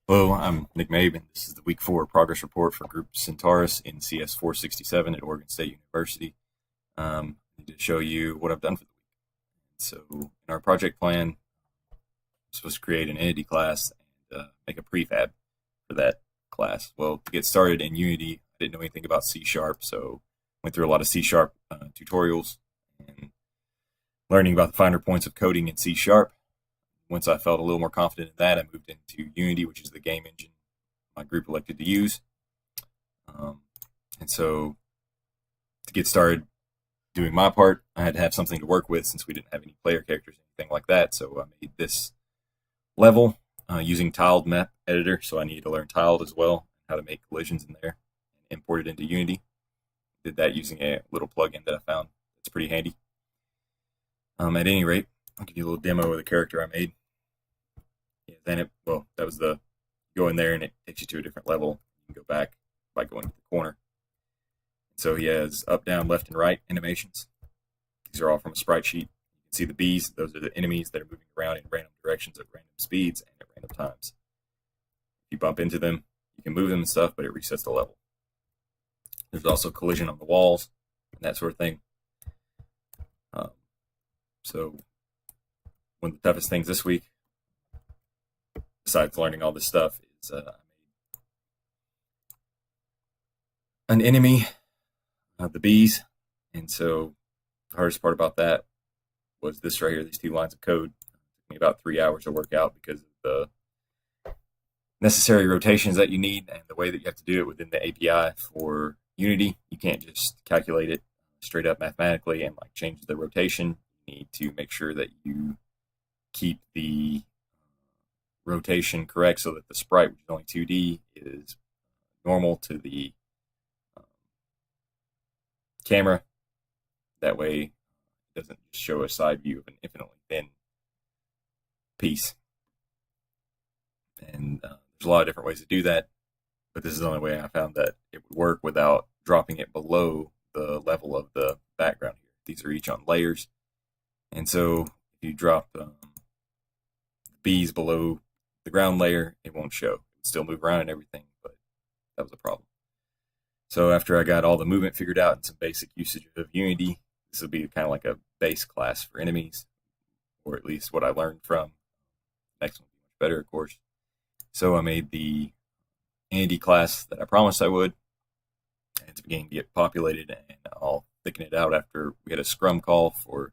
Hello, I'm Nick Mabe, and this is the Week 4 progress report for Group Centaurus in CS 467 at Oregon State University. I need to show you what I've done for the week. So, in our project plan, I'm supposed to create an entity class and make a prefab for that class. Well, to get started in Unity, I didn't know anything about C Sharp, so went through a lot of C Sharp tutorials and learning about the finer points of coding in C Sharp. Once I felt a little more confident in that, I moved into Unity, which is the game engine my group elected to use. Um, and so to get started doing my part, I had to have something to work with since we didn't have any player characters, anything like that. So I made this level using Tiled Map Editor. So I needed to learn Tiled as well, how to make collisions in there, and import it into Unity. Did that using a little plugin that I found that's pretty handy. At any rate, I'll give you a little demo of the character I made. Yeah, then that was the go in there and it takes you to a different level. You can go back by going to the corner. So he has up, down, left, and right animations. These are all from a sprite sheet. You can see the bees. Those are the enemies that are moving around in random directions at random speeds and at random times. If you bump into them, you can move them and stuff, but it resets the level. There's also collision on the walls and that sort of thing. So one of the toughest things this week, besides learning all this stuff, is I made an enemy, the bees. And so the hardest part about that was this right here, these two lines of code. It took me about 3 hours to work out because of the necessary rotations that you need and the way that you have to do it within the API for Unity. You can't just calculate it straight up mathematically and like change the rotation. You need to make sure that you keep the rotation correct so that the sprite, which is only 2D, is normal to the camera. That way it doesn't just show a side view of an infinitely thin piece. And there's a lot of different ways to do that, but this is the only way I found that it would work without dropping it below the level of the background here. These are each on layers. And so if you drop bees below the ground layer, it won't show. It would still move around and everything, but that was a problem. So after I got all the movement figured out and some basic usage of Unity, this will be kind of like a base class for enemies, or at least what I learned from. Next one will be much better, of course. So I made the Andy class that I promised I would, and it's beginning to get populated, and I'll thicken it out after we had a scrum call for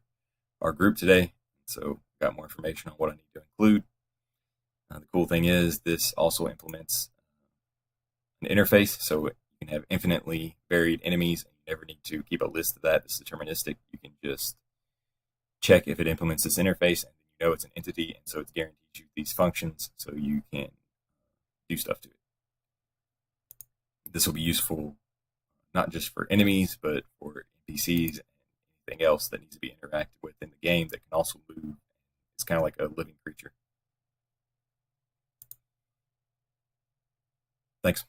our group today. So got more information on what I need to include. The cool thing is this also implements an interface, so you can have infinitely varied enemies, and you never need to keep a list of that. It's deterministic. You can just check if it implements this interface, and you know it's an entity, and so it guarantees you these functions, so you can do stuff to it. This will be useful not just for enemies, but for NPCs and anything else that needs to be interacted with in the game that can also move. It's kind of like a living creature. Thanks.